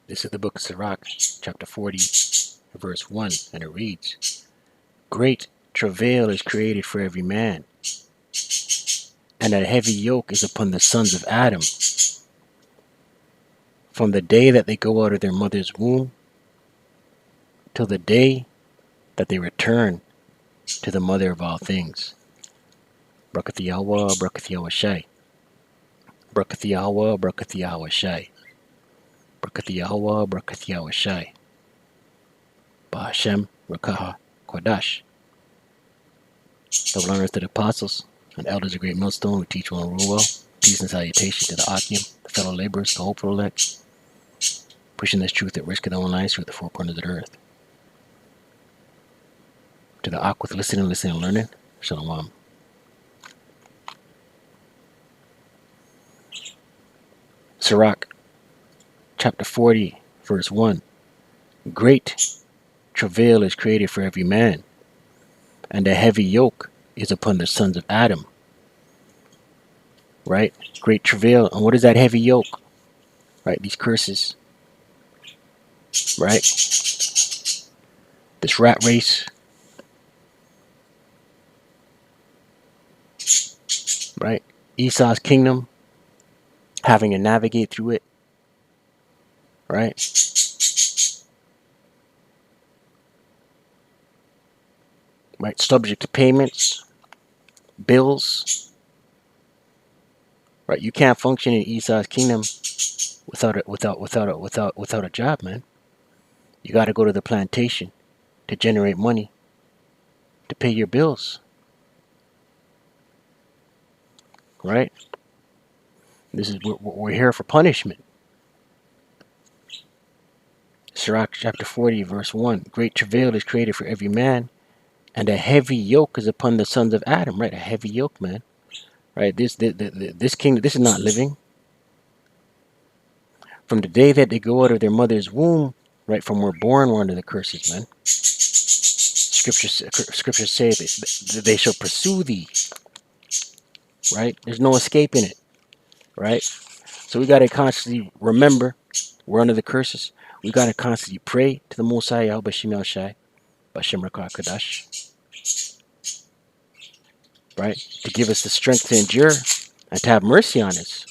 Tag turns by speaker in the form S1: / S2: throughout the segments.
S1: This is the book of Sirach, chapter 40, verse 1, and it reads, Great travail is created for every man, and a heavy yoke is upon the sons of Adam, from the day that they go out of their mother's womb, till the day that they return to the mother of all things. Barakat Yahweh, Barakat Yahweh Shai. Barakat Yahweh, Barakat Yahweh Shai. Barakat Yahweh, Barakat Yahweh Shai. Ba'Hashem, Rakaha, Kodash. Double honors to the apostles and elders of Great Millstone who teach well and rule well. Peace and salutation to the Akim, the fellow laborers, the hopeful elect, pushing this truth at risk of their own lives through the four corners of the earth. To the Ak with listening, and learning, Shalom. Sirach, chapter 40, verse 1. Great travail is created for every man, and a heavy yoke is upon the sons of Adam. Right? Great travail. And what is that heavy yoke? Right? These curses. Right? This rat race. Right? Esau's kingdom. Having to navigate through it. Right? Right? Subject to payments. Bills. Right? You can't function in Esau's kingdom without a job, man. You got to go to the plantation to generate money to pay your bills. Right? This is we're here for punishment. Sirach chapter 40 verse 1. Great travail is created for every man, and a heavy yoke is upon the sons of Adam. Right? A heavy yoke, man. Right? This kingdom, this is not living. From the day that they go out of their mother's womb, right, from we're born, we're under the curses, man. Scriptures say that they shall pursue thee. Right? There's no escaping it. Right? So we got to constantly remember we're under the curses. We got to constantly pray to the Most High, Yahweh Shem Shai, Bashem Rakah Kadash. Right? To give us the strength to endure and to have mercy on us.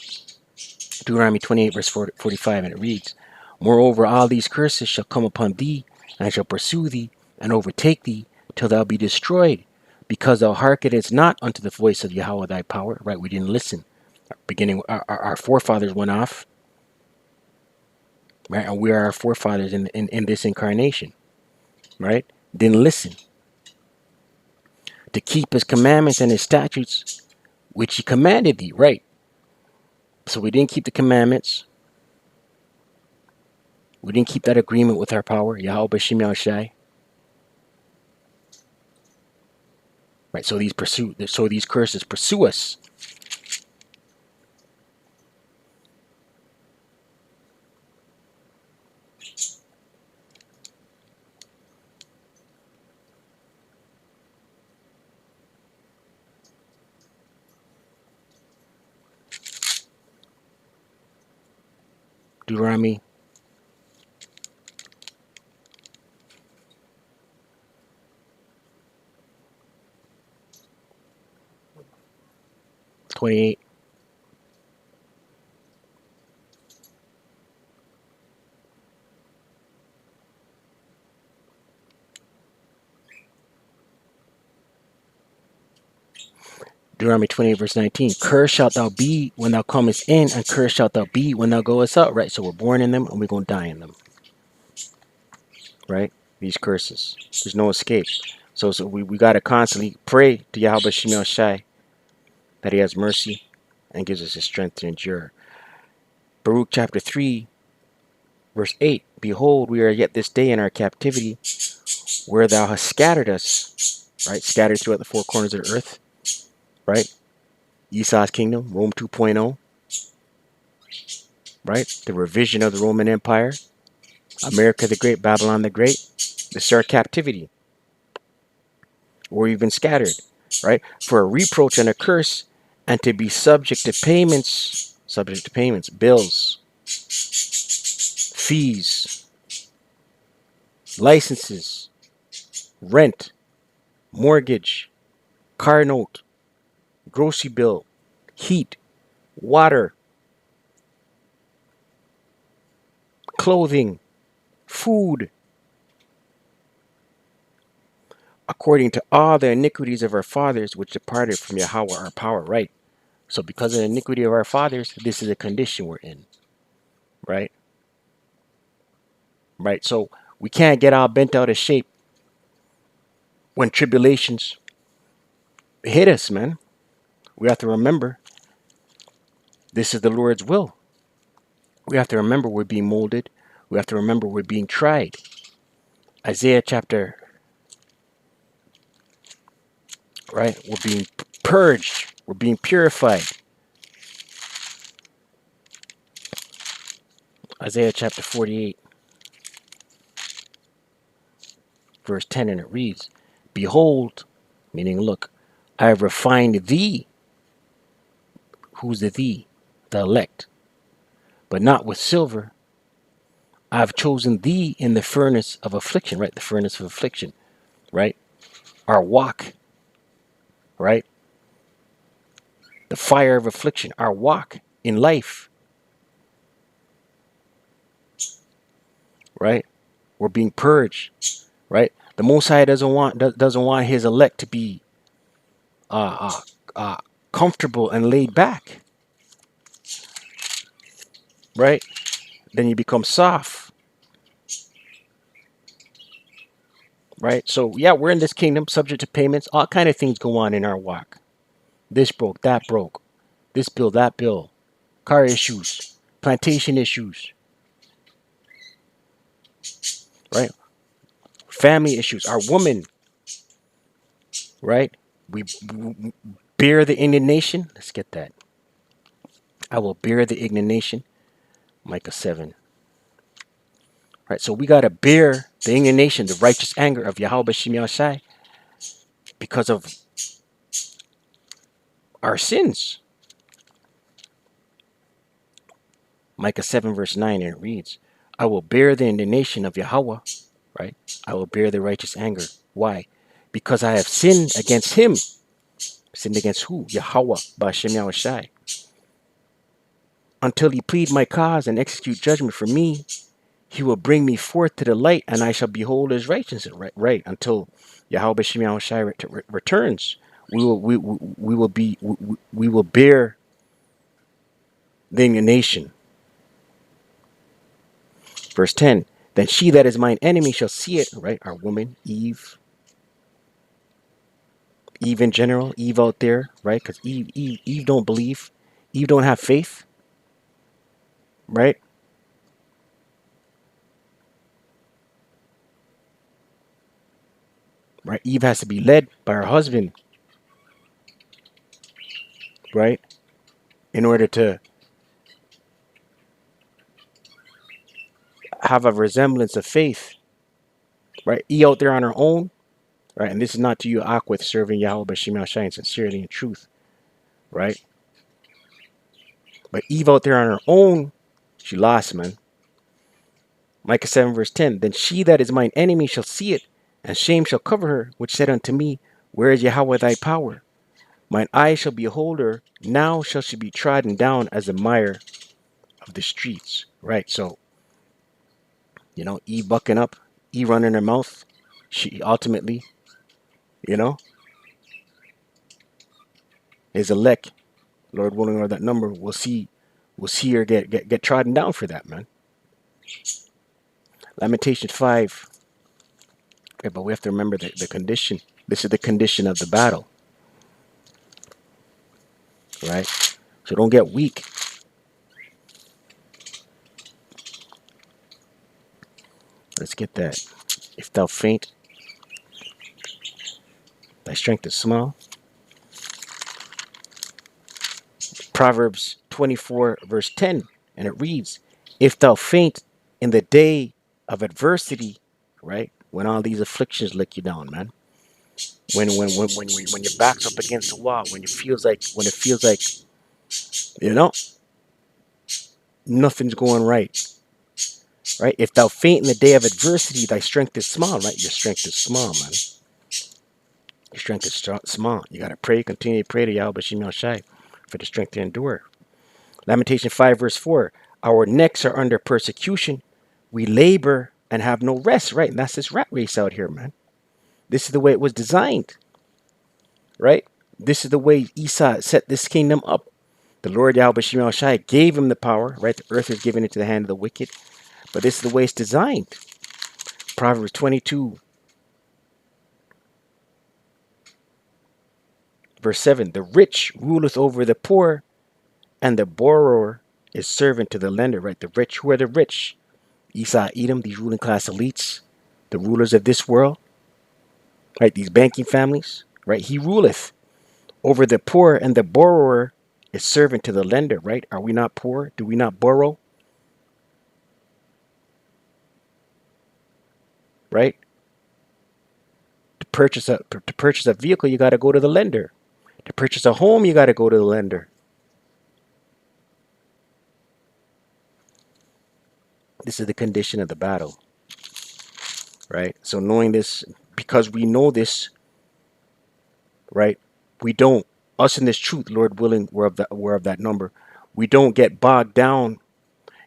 S1: Deuteronomy 28 verse 45, and it reads, Moreover, all these curses shall come upon thee, and shall pursue thee, and overtake thee, till thou be destroyed, because thou hearkenest not unto the voice of Yahweh thy power. Right? We didn't listen. Our forefathers went off. Right? And we are our forefathers in this incarnation. Right? Didn't listen. To keep his commandments and his statutes, which he commanded thee. Right? So we didn't keep the commandments. We didn't keep that agreement with our power, Yahweh Shem Shai. Right, so these curses pursue us. Deuteronomy 28. Deuteronomy 28 verse 19. Cursed shalt thou be when thou comest in, and cursed shalt thou be when thou goest out. Right, so we're born in them and we're going to die in them. Right, these curses. There's no escape. So we got to constantly pray to Yahweh Shem Shai that he has mercy and gives us the strength to endure. Baruch chapter 3 verse 8. Behold, we are yet this day in our captivity, where thou hast scattered us. Right, scattered throughout the four corners of the earth. Right, Esau's kingdom, Rome 2.0. Right, the revision of the Roman Empire, America the Great, Babylon the Great. This is our captivity, where we've been scattered. Right, for a reproach and a curse, and to be subject to payments, bills, fees, licenses, rent, mortgage, car note, grocery bill, heat, water, clothing, food, according to all the iniquities of our fathers which departed from Yahweh our power, right? So because of the iniquity of our fathers, this is a condition we're in, right? Right. So we can't get all bent out of shape when tribulations hit us, man. We have to remember this is the Lord's will. We have to remember we're being molded. We have to remember we're being tried. Isaiah chapter, right? We're being purged. We're being purified. Isaiah chapter 48, verse 10, and it reads, Behold, meaning look, I have refined thee. Who's the thee? The elect. But not with silver. I have chosen thee in the furnace of affliction, right? The furnace of affliction, right? Our walk, right? The fire of affliction, our walk in life, right? We're being purged, right? The Most High doesn't want his elect to be uh, comfortable and laid back, right? Then you become soft, right? So yeah, we're in this kingdom, subject to payments. All kind of things go on in our walk. This broke, that broke, this bill, that bill, car issues, plantation issues, right? Family issues. Our woman, right? We bear the indignation. Let's get that. I will bear the indignation. Micah 7. Right, so we got to bear the indignation, the righteous anger of Yahweh Shem Shai because of our sins. Micah 7 verse 9, and it reads, I will bear the indignation of Yahweh, right? I will bear the righteous anger. Why? Because I have sinned against him. Sinned against who? Yahweh Ba'Shem Shai. Until he plead my cause and execute judgment for me, he will bring me forth to the light, and I shall behold his righteousness. Right. Until Yahweh Shem Shai returns, we will bear the indignation. Verse 10. Then she that is mine enemy shall see it. Right. Our woman Eve. Eve in general. Eve out there. Right. Because Eve don't believe. Eve don't have faith. Right. Right. Eve has to be led by her husband. Right. In order to have a resemblance of faith. Right. Eve out there on her own. Right. And this is not to you, Aquith, serving Yahweh B'Shem Shai sincerely and truth. Right. But Eve out there on her own, she lost, man. Micah 7 verse 10. Then she that is mine enemy shall see it, and shame shall cover her, which said unto me, Where is Yahweh thy power? Mine eyes shall behold her, now shall she be trodden down as the mire of the streets. Right, so, Eve bucking up, Eve running her mouth. She ultimately, you know, is elect. Lord willing, or that number, we'll see her get trodden down for that, man. Lamentation 5. Okay, but we have to remember the condition. This is the condition of the battle. Right? So don't get weak. Let's get that. If thou faint, thy strength is small. Proverbs 24 verse 10. And it reads, If thou faint in the day of adversity, right? When all these afflictions lick you down, man. When your back's up against the wall, when it feels like nothing's going right. right? If thou faint in the day of adversity, thy strength is small, right? Your strength is small, man. Your strength is small. You got to pray, continue to pray to Yahweh Shemel Shai for the strength to endure. Lamentation 5 verse 4. Our necks are under persecution. We labor and have no rest, right? And that's this rat race out here, man. This is the way it was designed, right? This is the way Esau set this kingdom up. The Lord Yahweh Shemel Shai gave him the power, right? The earth is given into the hand of the wicked. But this is the way it's designed. Proverbs 22 verse 7. The rich ruleth over the poor, and the borrower is servant to the lender, right? The rich, who are the rich? Esau, Edom, these ruling class elites, the rulers of this world, right? These banking families, right? He ruleth over the poor, and the borrower is servant to the lender, right? Are we not poor? Do we not borrow? Right? To purchase a vehicle, you got to go to the lender. To purchase a home, you got to go to the lender. This is the condition of the battle, right? So knowing this, because we know this, right? We don't, us in this truth, Lord willing, we're of that number. We don't get bogged down.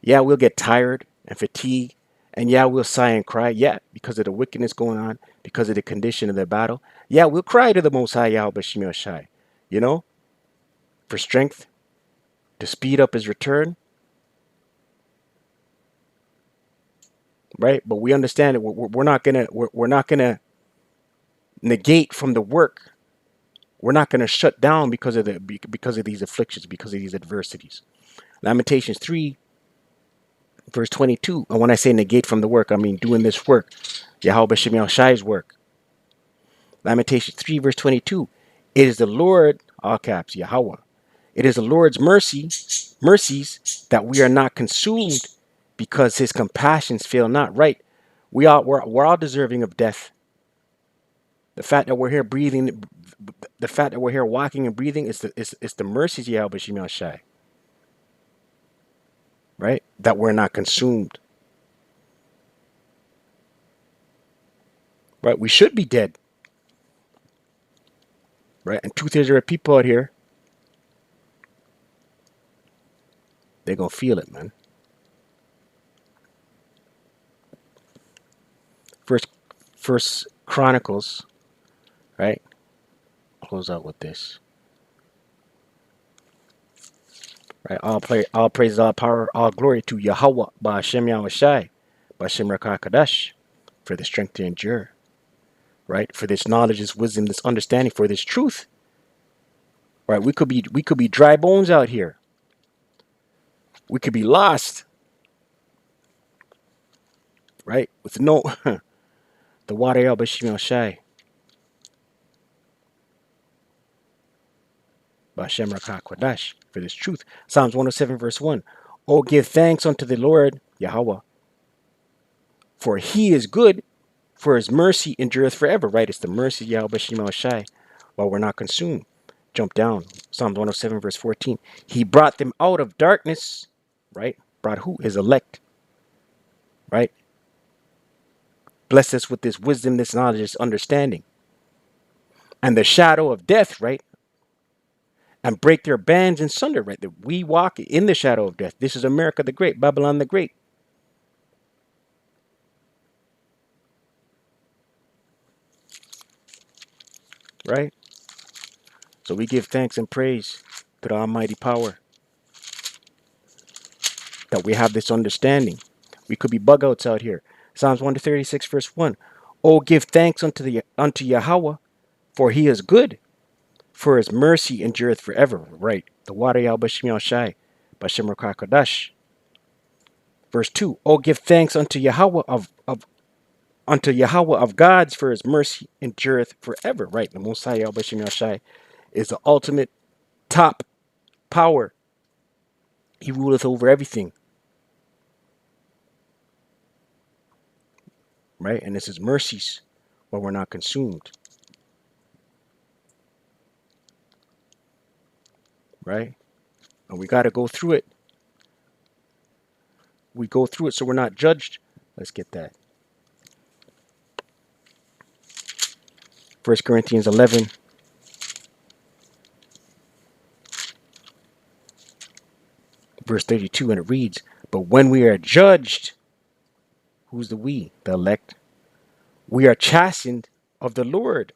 S1: Yeah, we'll get tired and fatigued, and yeah, we'll sigh and cry. Yeah, because of the wickedness going on, because of the condition of the battle. Yeah, we'll cry to the Most High Yahweh Shemel Shai, you know, for strength to speed up His return, right? But we understand that we're not gonna negate from the work. We're not gonna shut down because of these afflictions, because of these adversities. Lamentations 3 verse 22. And when I say negate from the work, I mean doing this work, Yahweh Shemel Shai's work. Lamentations 3 verse 22. It is the Lord, all caps, Yahweh. It is the Lord's mercies that we are not consumed, because His compassions fail not. Right? We're all deserving of death. The fact that we're here breathing, the fact that we're here walking and breathing, is the mercies of Yahweh Shemel Shai. Right? That we're not consumed. Right? We should be dead. Right? And two-thirds of our people out here, they're gonna feel it, man. First First Chronicles, right? Close out with this. Right? All praise, all power, all glory to Yahweh, Ba'ashem Yahushai, Ba'ashem Rakakadash, for the strength to endure. Right? For this knowledge, this wisdom, this understanding, for this truth. Right? We could be dry bones out here. We could be lost. Right? With no the water El Bashim Shai. Ba'ashem Rakakadash, for this truth. Psalms 107 verse 1. Oh, give thanks unto the Lord, Yahweh, for He is good, for His mercy endureth forever. Right? It's the mercy of Yahweh Shemel Shai, while we're not consumed. Jump down. Psalms 107 verse 14. He brought them out of darkness. Right? Brought who? His elect. Right? Bless us with this wisdom, this knowledge, this understanding. And the shadow of death, right? And break their bands in sunder, right? That we walk in the shadow of death. This is America the Great, Babylon the Great. Right? So we give thanks and praise to the Almighty Power that we have this understanding. We could be bug outs out here. Psalms 136 verse 1. Oh, give thanks unto Yahweh, for He is good, for His mercy endureth forever. Right. The water Yal Bashim Shai, Bashim Rakakadash. Verse 2. Oh, give thanks unto Yahweh unto Yahweh of gods, for His mercy endureth forever. Right. The Most High Yal Bashim Shai is the ultimate top power. He ruleth over everything. Right? And it's His mercies while we're not consumed. Right? And we got to go through it. we go through it so we're not judged. Let's get that. 1 Corinthians 11, verse 32, and it reads, but when we are judged, who's the we? The elect. We are chastened of the Lord.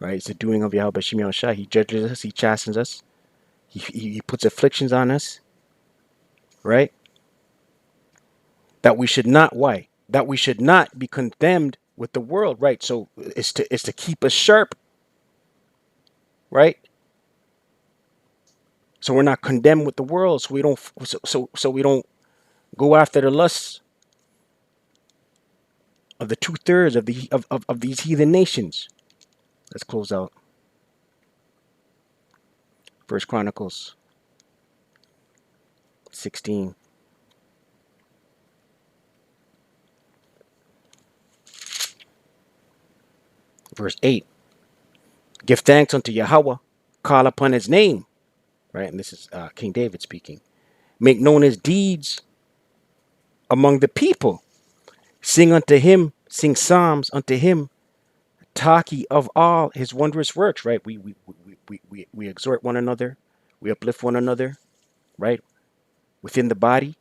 S1: Right? It's the doing of Yahweh Shemi Shai. He judges us. He chastens us. He puts afflictions on us. Right? That we should not, why? That we should not be condemned with the world. Right? So it's to keep us sharp. Right? So we're not condemned with the world. So we don't go after the lusts of the 2/3 of these heathen nations. Let's close out. First Chronicles 16. Verse 8. Give thanks unto Yahweh, call upon his name. Right? And this is King David speaking. Make known his deeds among the people. Sing unto him, sing psalms unto him. Talk ye of all his wondrous works. Right? We exhort one another. We uplift one another. Right? Within the body.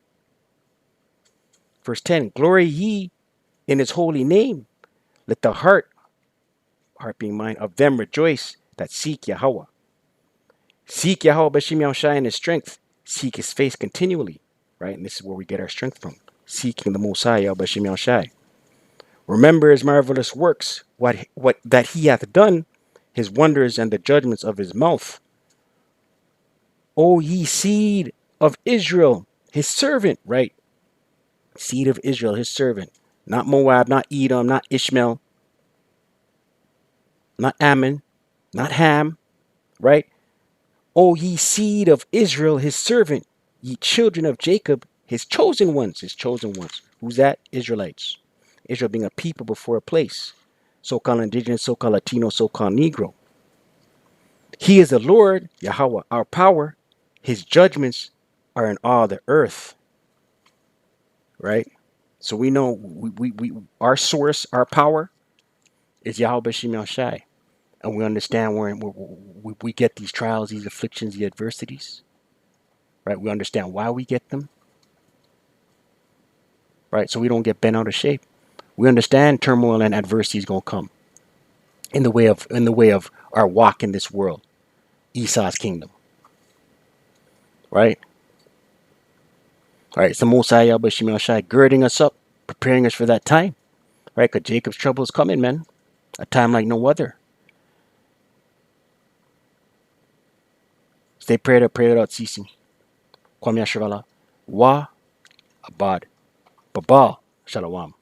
S1: Verse 10. Glory ye in his holy name. Let the heart being mine, of them rejoice that seek Yahweh. Seek Yahweh B'Shem Yahushai in his strength. Seek his face continually. Right? And this is where we get our strength from. Seeking the Most High, Yahweh B'Shem Yahushai. Remember his marvelous works, what that he hath done, his wonders and the judgments of his mouth. O ye seed of Israel, his servant. Right? Seed of Israel, his servant. Not Moab, not Edom, not Ishmael, not Ammon, not Ham. Right? O ye seed of Israel, his servant, ye children of Jacob, his chosen ones, his chosen ones. Who's that? Israelites. Israel being a people before a place. So-called indigenous, so-called Latino, so-called Negro. He is the Lord, Yahweh, our power. His judgments are in all the earth. Right? So we know we our source, our power is Yahweh Shem Shai. And we understand where we get these trials, these afflictions, the adversities. Right? We understand why we get them. Right? So we don't get bent out of shape. We understand turmoil and adversity is going to come in the way of our walk in this world, Esau's kingdom. Right? All right, it's the Most High Yahweh Shemi Shai girding us up, preparing us for that time. Right? Because Jacob's trouble is coming, man. A time like no other. Stay prayed up, ceasing. Qam Yasharahla. Wa abad. Babal. Shalom.